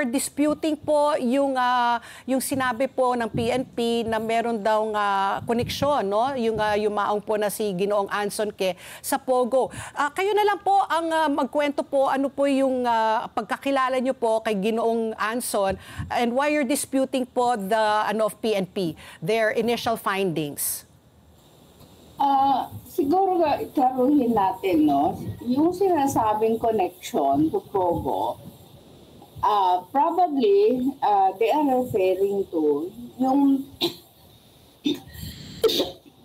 disputing po yung sinabi po ng PNP na meron daw koneksyon, no? Yung maong po na si Ginoong Anson Ke sa Pogo. Kayo na lang po ang magkwento po ano po yung pagkakilala niyo po kay Ginoong Anson and why you're disputing po the of PNP, their initial findings. Siguro klaruhin natin, no? Yung sinasabing connection to Pogo, probably they are referring to yung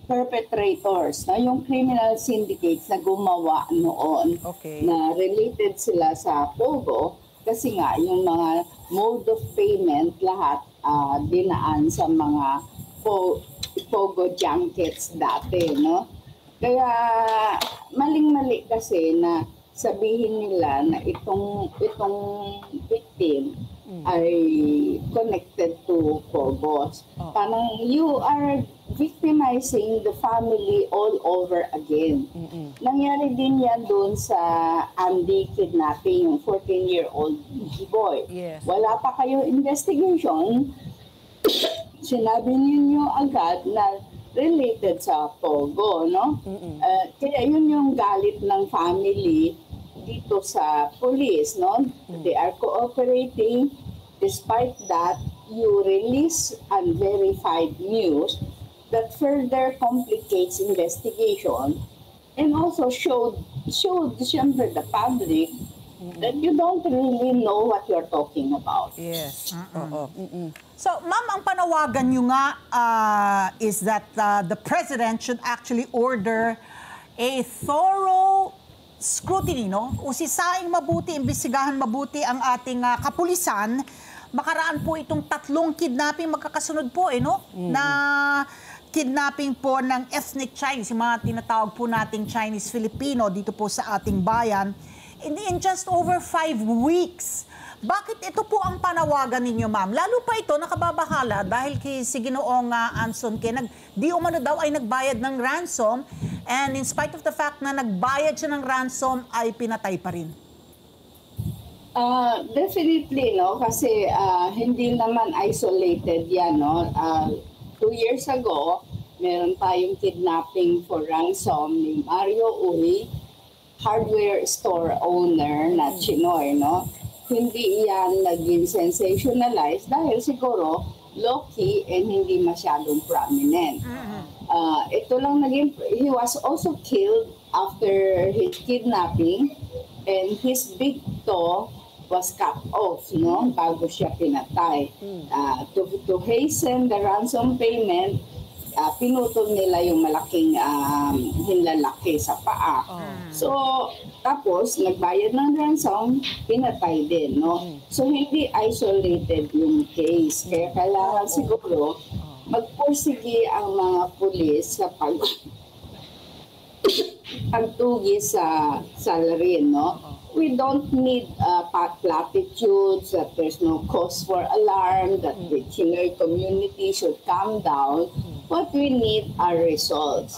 perpetrators, na yung criminal syndicates na gumawa noon, na related sila sa Pogo kasi nga yung mga mode of payment lahat dinaan sa mga Pogo junkets dati, no? Kaya maling-mali kasi na sabihin nila na itong victim ay connected to Pogos. Parang you are victimizing the family all over again. Nangyari din yan doon sa Andy kidnapping, yung 14-year-old boy. Yes. Wala pa kayo investigation, sinabi niyo agad na related sa Pogo, no? Kaya yun yung galit ng family dito sa police, no? They are cooperating. Despite that, you release unverified news that further complicates investigation and also showed siyempre the public that you don't really know what you're talking about. Yes. So, ma'am, ang panawagan nyo nga is that the president should actually order a thorough scrutiny, no? Usisaing mabuti, imbestigahan mabuti ang ating kapulisan. Makaraan po itong 3 kidnapping magkakasunod po, no? Na kidnapping po ng ethnic Chinese, yung mga tinatawag po nating Chinese-Filipino dito po sa ating bayan. In just over 5 weeks. Bakit ito po ang panawagan ninyo, ma'am? Lalo pa ito nakababahala dahil kay si Ginoong Anson Ke, di umano daw ay nagbayad ng ransom, and in spite of the fact na nagbayad siya ng ransom, ay pinatay pa rin. Definitely, no? Kasi hindi naman isolated yan, no? 2 years ago, meron tayong kidnapping for ransom ni Mario Uy, hardware store owner na Chinoy, no? Hindi yan naging sensationalized dahil siguro low-key and hindi masyadong prominent. Ito lang naging, he was also killed after his kidnapping and his big toe was cut off, no? Bago siya pinatay. To hasten the ransom payment, pinutol nila yung malaking hinlalaki sa paa. So, tapos, nagbayad ng ransom, pinatay din, no? So, hindi isolated yung case. Kaya kailangan siguro magpursige ang mga pulis sa pagtugi sa salary, no? We don't need platitudes that there's no cause for alarm, that the Chinoy community should calm down. What we need are results.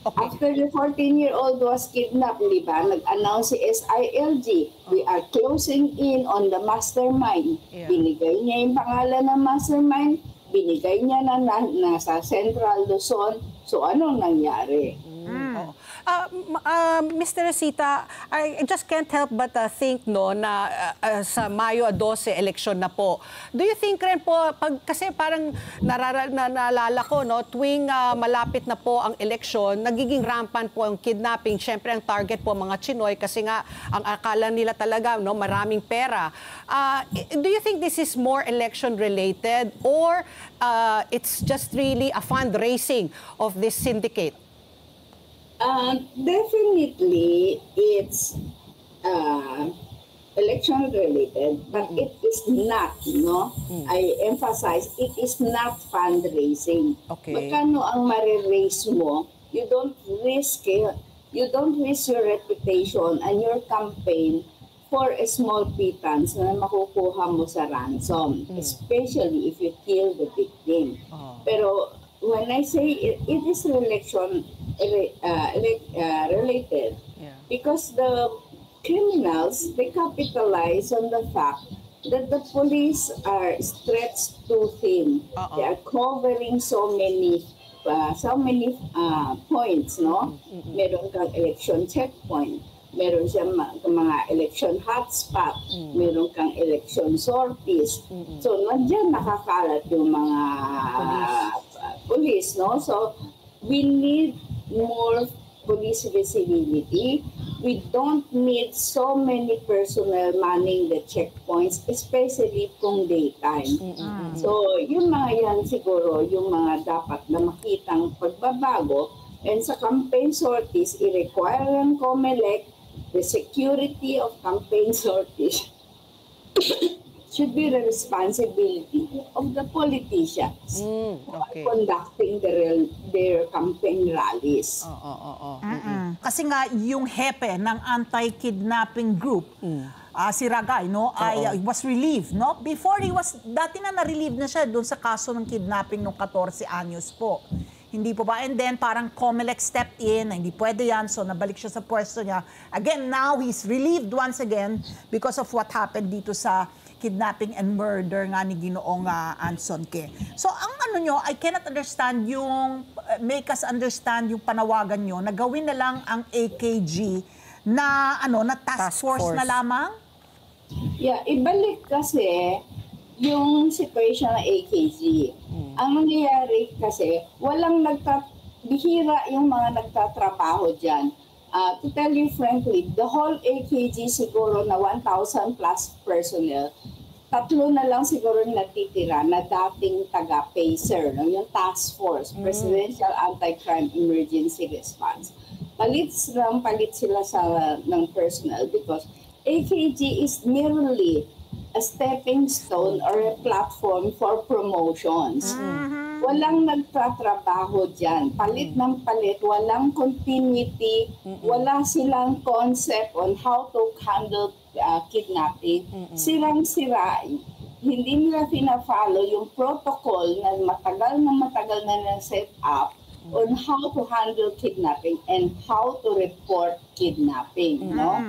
After the 14-year-old was kidnapped, di ba, nag-announce si SILG, we are closing in on the mastermind. Binigay niya yung pangalan ng mastermind, binigay niya na nasa Central Luzon. So, anong nangyari? Mr. Resita, I just can't help but think, no, na sa Mayo 12 election na po. Do you think rin po, kasi parang naalala ko, no, tuwing malapit na po ang election, nagiging rampant po ang kidnapping. Siyempre, ang target po mga Chinoy kasi nga ang akala nila talaga, no, maraming pera. Do you think this is more election-related or it's just really a fundraising of this syndicate? Definitely, it's election-related, but it is not, no? I emphasize, it is not fundraising. Magkano ang ma-raise mo, you don't risk your reputation and your campaign for a small pittance na makukuha mo sa ransom, especially if you kill the victim. Pero when I say it is related, because the criminals, they capitalize on the fact that the police are stretched too thin. They are covering so many points, no? Meron kang election checkpoint, meron siyang mga election hotspot, meron kang election sorties. So, nandiyan nakakalat yung mga police, no? So, we need more police visibility. We don't need so many personnel manning the checkpoints, especially kung daytime. So, yung mga yan siguro, yung mga dapat na makitang pagbabago. And sa campaign sorties, i-require ng COMELEC the security of campaign sorties should be the responsibility of the politicians conducting their campaign rallies. Kasi nga yung hepe ng anti-kidnapping group, si Ragay, no, was relieved, no? Before dati na na-relieve na siya doon sa kaso ng kidnapping nung 14 anyos po. Hindi po ba? And then parang COMELEC stepped in, hindi pwede yan, so nabalik siya sa pwesto niya. Again, now he's relieved once again because of what happened dito sa kidnapping and murder nga ni Ginoong Anson Ke. So ang ano nyo, I cannot understand yung, make us understand yung panawagan nyo na gawin na lang ang AKG na na task force na lamang? Yeah, ibalik kasi yung situation ng AKG. Ang nangyayari kasi, bihira yung mga nagtatrabaho dyan. To tell you frankly, the whole AKG siguro na 1,000 plus personnel, 3 na lang siguro natitira na dating taga-PACER, yung task force, Presidential Anti-Crime Emergency Response. Palit sila ng personnel because AKG is merely a stepping stone or a platform for promotions. Walang nagtatrabaho dyan. Palit ng palit, walang continuity, wala silang concept on how to handle kidnapping. Sirang-sira, hindi nila pina-follow yung protocol na matagal na na-set up on how to handle kidnapping and how to report kidnapping, no?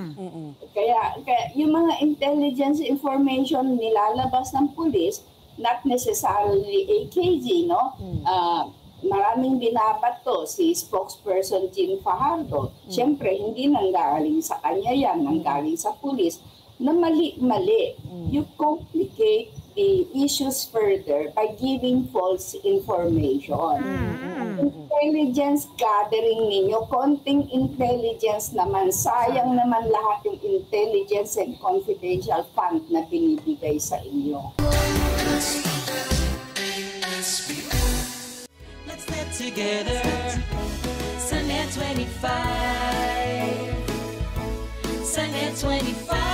Kaya yung mga intelligence information nilalabas ng police, not necessarily AKG, no? Maraming binabato si spokesperson Jean Fajardo. Siyempre, hindi nanggaling sa kanya yan, nanggaling sa police, na mali-mali. You complicate the issues further by giving false information. Intelligence gathering ninyo, konting intelligence naman, sayang naman lahat yung intelligence and confidential fund na binibigay sa inyo. Let's get together, Sunnet 25, Sunnet 25.